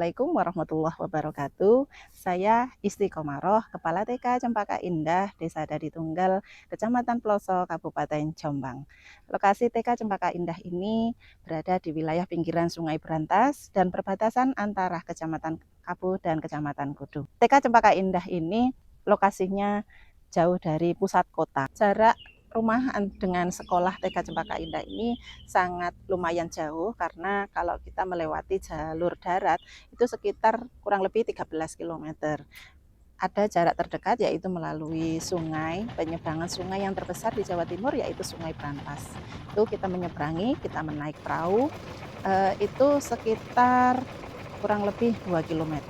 Assalamualaikum warahmatullahi wabarakatuh. Saya Istiqomaroh, Kepala TK Cempaka Indah, Desa Dadi Tunggal, Kecamatan Ploso, Kabupaten Jombang. Lokasi TK Cempaka Indah ini berada di wilayah pinggiran Sungai Brantas dan perbatasan antara Kecamatan Kapu dan Kecamatan Kudu. TK Cempaka Indah ini lokasinya jauh dari pusat kota. Jarak rumah dengan sekolah TK Cempaka Indah ini sangat lumayan jauh karena kalau kita melewati jalur darat itu sekitar kurang lebih 13 km. Ada jarak terdekat yaitu melalui sungai, penyeberangan sungai yang terbesar di Jawa Timur yaitu Sungai Brantas. Itu kita menyeberangi, kita menaik perahu, itu sekitar kurang lebih 2 km.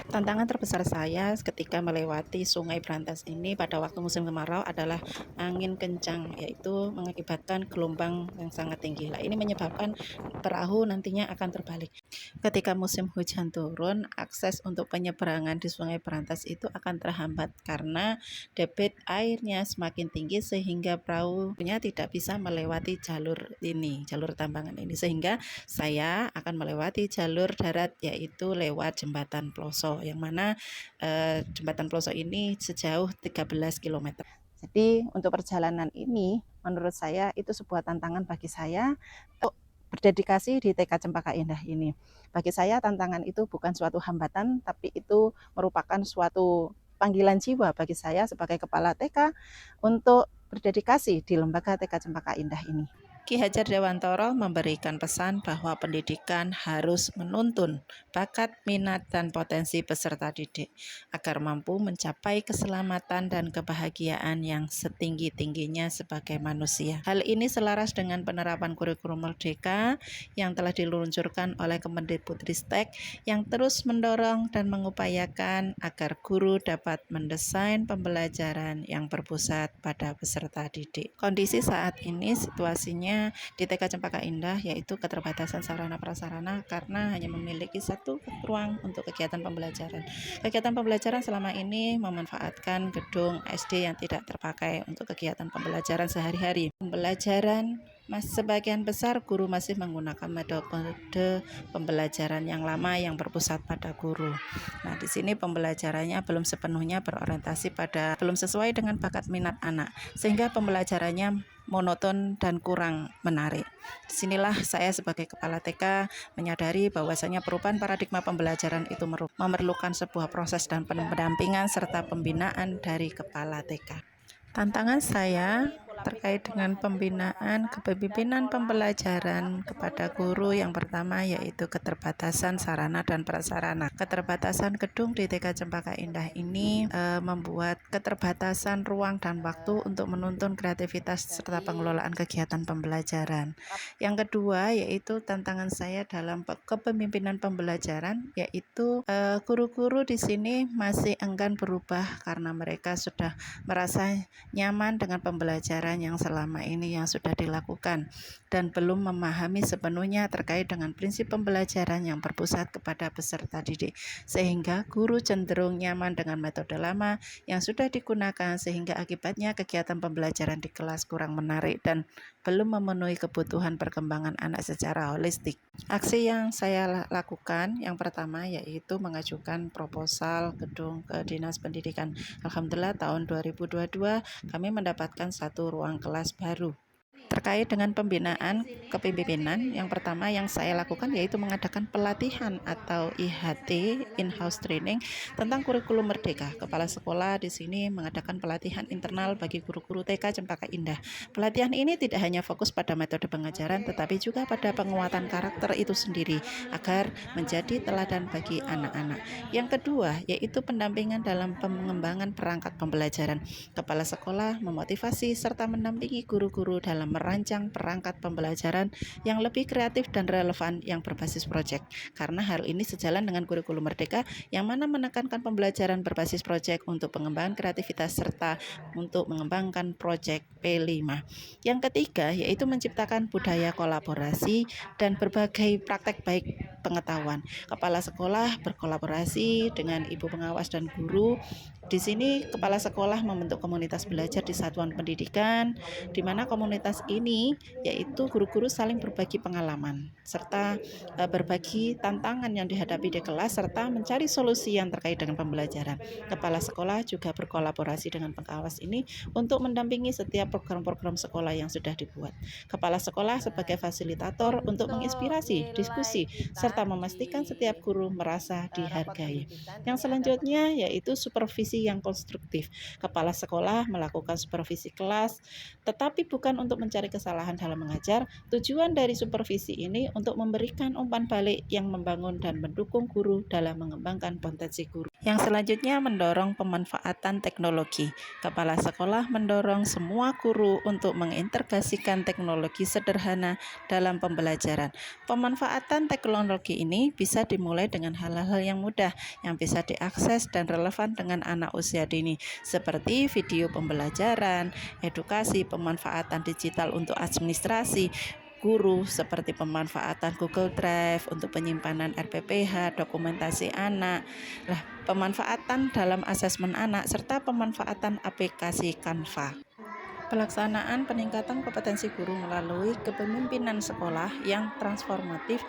Tantangan terbesar saya ketika melewati Sungai Brantas ini pada waktu musim kemarau adalah angin kencang, yaitu mengakibatkan gelombang yang sangat tinggi. Nah, ini menyebabkan perahu nantinya akan terbalik. Ketika musim hujan turun, akses untuk penyeberangan di Sungai Brantas itu akan terhambat karena debit airnya semakin tinggi sehingga perahunya tidak bisa melewati jalur ini, jalur tambangan ini. Sehingga saya akan melewati jalur darat yaitu lewat Jembatan Ploso, yang mana Jembatan Ploso ini sejauh 13 km. Jadi untuk perjalanan ini menurut saya itu sebuah tantangan bagi saya untuk berdedikasi di TK Cempaka Indah ini. Bagi saya tantangan itu bukan suatu hambatan, tapi itu merupakan suatu panggilan jiwa bagi saya sebagai kepala TK untuk berdedikasi di lembaga TK Cempaka Indah ini. Ki Hajar Dewantoro memberikan pesan bahwa pendidikan harus menuntun bakat, minat, dan potensi peserta didik agar mampu mencapai keselamatan dan kebahagiaan yang setinggi-tingginya sebagai manusia. Hal ini selaras dengan penerapan kurikulum merdeka yang telah diluncurkan oleh Kemendikbudristek yang terus mendorong dan mengupayakan agar guru dapat mendesain pembelajaran yang berpusat pada peserta didik. Kondisi saat ini situasinya di TK Cempaka Indah yaitu keterbatasan sarana prasarana karena hanya memiliki satu ruang untuk kegiatan pembelajaran. Kegiatan pembelajaran selama ini memanfaatkan gedung SD yang tidak terpakai untuk kegiatan pembelajaran sehari-hari. Pembelajaran sebagian besar guru masih menggunakan metode pembelajaran yang lama yang berpusat pada guru. Nah, di sini pembelajarannya belum sepenuhnya berorientasi belum sesuai dengan bakat minat anak, sehingga pembelajarannya monoton dan kurang menarik. Disinilah saya sebagai kepala TK menyadari bahwasanya perubahan paradigma pembelajaran itu memerlukan sebuah proses dan pendampingan serta pembinaan dari kepala TK. Tantangan saya terkait dengan pembinaan kepemimpinan pembelajaran kepada guru yang pertama yaitu keterbatasan sarana dan prasarana. Keterbatasan gedung di TK Cempaka Indah ini membuat keterbatasan ruang dan waktu untuk menuntun kreativitas serta pengelolaan kegiatan pembelajaran. Yang kedua yaitu tantangan saya dalam kepemimpinan pembelajaran yaitu guru-guru di sini masih enggan berubah karena mereka sudah merasa nyaman dengan pembelajaran yang selama ini yang sudah dilakukan dan belum memahami sepenuhnya terkait dengan prinsip pembelajaran yang berpusat kepada peserta didik, sehingga guru cenderung nyaman dengan metode lama yang sudah digunakan sehingga akibatnya kegiatan pembelajaran di kelas kurang menarik dan belum memenuhi kebutuhan perkembangan anak secara holistik. Aksi yang saya lakukan yang pertama yaitu mengajukan proposal gedung ke Dinas Pendidikan. Alhamdulillah tahun 2022 kami mendapatkan satu ruang kelas baru. Terkait dengan pembinaan kepemimpinan, yang pertama yang saya lakukan yaitu mengadakan pelatihan atau IHT (in-house training) tentang kurikulum merdeka. Kepala sekolah di sini mengadakan pelatihan internal bagi guru-guru TK Cempaka Indah. Pelatihan ini tidak hanya fokus pada metode pengajaran, tetapi juga pada penguatan karakter itu sendiri agar menjadi teladan bagi anak-anak. Yang kedua yaitu pendampingan dalam pengembangan perangkat pembelajaran. Kepala sekolah memotivasi serta mendampingi guru-guru dalam merancang perangkat pembelajaran yang lebih kreatif dan relevan yang berbasis proyek. Karena hal ini sejalan dengan kurikulum merdeka yang mana menekankan pembelajaran berbasis proyek untuk pengembangan kreativitas serta untuk mengembangkan proyek P5. Yang ketiga yaitu menciptakan budaya kolaborasi dan berbagai praktek baik pengetahuan. Kepala sekolah berkolaborasi dengan ibu pengawas dan guru. Di sini kepala sekolah membentuk komunitas belajar di satuan pendidikan, di mana komunitas ini yaitu guru-guru saling berbagi pengalaman serta berbagi tantangan yang dihadapi di kelas serta mencari solusi yang terkait dengan pembelajaran. Kepala sekolah juga berkolaborasi dengan pengawas ini untuk mendampingi setiap program-program sekolah yang sudah dibuat. Kepala sekolah sebagai fasilitator untuk menginspirasi, diskusi, serta memastikan setiap guru merasa dihargai. Yang selanjutnya yaitu supervisi yang konstruktif. Kepala sekolah melakukan supervisi kelas, tetapi bukan untuk mencari kesalahan dalam mengajar. Tujuan dari supervisi ini untuk memberikan umpan balik yang membangun dan mendukung guru dalam mengembangkan potensi guru. Yang selanjutnya mendorong pemanfaatan teknologi. Kepala sekolah mendorong semua guru untuk mengintegrasikan teknologi sederhana dalam pembelajaran. Pemanfaatan teknologi ini bisa dimulai dengan hal-hal yang mudah yang bisa diakses dan relevan dengan anak usia dini, seperti video pembelajaran, edukasi, pemanfaatan digital untuk administrasi guru, seperti pemanfaatan Google Drive untuk penyimpanan RPPH, dokumentasi anak, pemanfaatan dalam asesmen anak, serta pemanfaatan aplikasi Canva. Pelaksanaan peningkatan kompetensi guru melalui kepemimpinan sekolah yang transformatif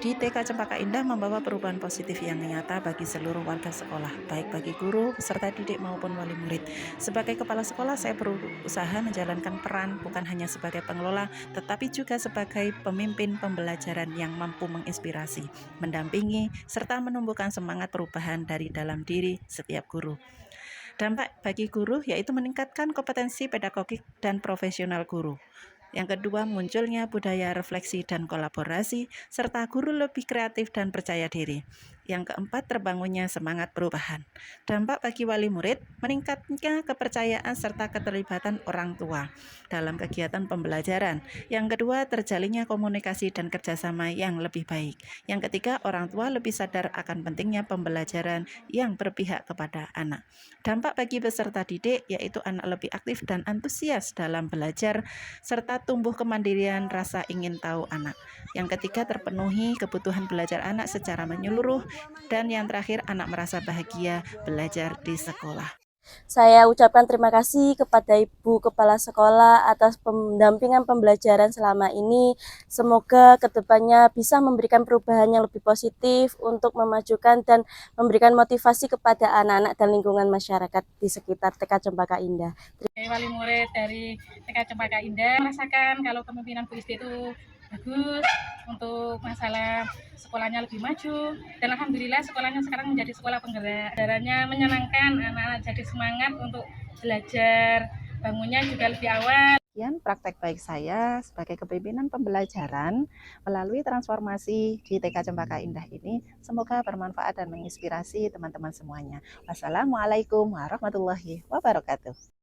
di TK Cempaka Indah membawa perubahan positif yang nyata bagi seluruh warga sekolah, baik bagi guru, peserta didik maupun wali murid. Sebagai kepala sekolah, saya berusaha menjalankan peran bukan hanya sebagai pengelola, tetapi juga sebagai pemimpin pembelajaran yang mampu menginspirasi, mendampingi, serta menumbuhkan semangat perubahan dari dalam diri setiap guru. Dampak bagi guru yaitu meningkatkan kompetensi pedagogik dan profesional guru. Yang kedua, munculnya budaya refleksi dan kolaborasi, serta guru lebih kreatif dan percaya diri. Yang keempat, terbangunnya semangat perubahan. Dampak bagi wali murid, meningkatnya kepercayaan serta keterlibatan orang tua dalam kegiatan pembelajaran. Yang kedua, terjalinnya komunikasi dan kerjasama yang lebih baik. Yang ketiga, orang tua lebih sadar akan pentingnya pembelajaran yang berpihak kepada anak. Dampak bagi peserta didik, yaitu anak lebih aktif dan antusias dalam belajar, serta tumbuh kemandirian rasa ingin tahu anak. Yang ketiga, terpenuhi kebutuhan belajar anak secara menyeluruh. Dan yang terakhir, anak merasa bahagia belajar di sekolah. Saya ucapkan terima kasih kepada Ibu Kepala Sekolah atas pendampingan pembelajaran selama ini. Semoga kedepannya bisa memberikan perubahan yang lebih positif untuk memajukan dan memberikan motivasi kepada anak-anak dan lingkungan masyarakat di sekitar TK Cempaka Indah. Wali murid dari TK Cempaka Indah merasakan kalau kepemimpinan Bu Isti itu bagus untuk masalah sekolahnya lebih maju, dan alhamdulillah sekolahnya sekarang menjadi sekolah penggerak. Ajarannya menyenangkan, anak-anak jadi semangat untuk belajar, bangunnya juga lebih awal. Sekian praktek baik saya sebagai kepemimpinan pembelajaran melalui transformasi di TK Cempaka Indah ini. Semoga bermanfaat dan menginspirasi teman-teman semuanya. Wassalamualaikum warahmatullahi wabarakatuh.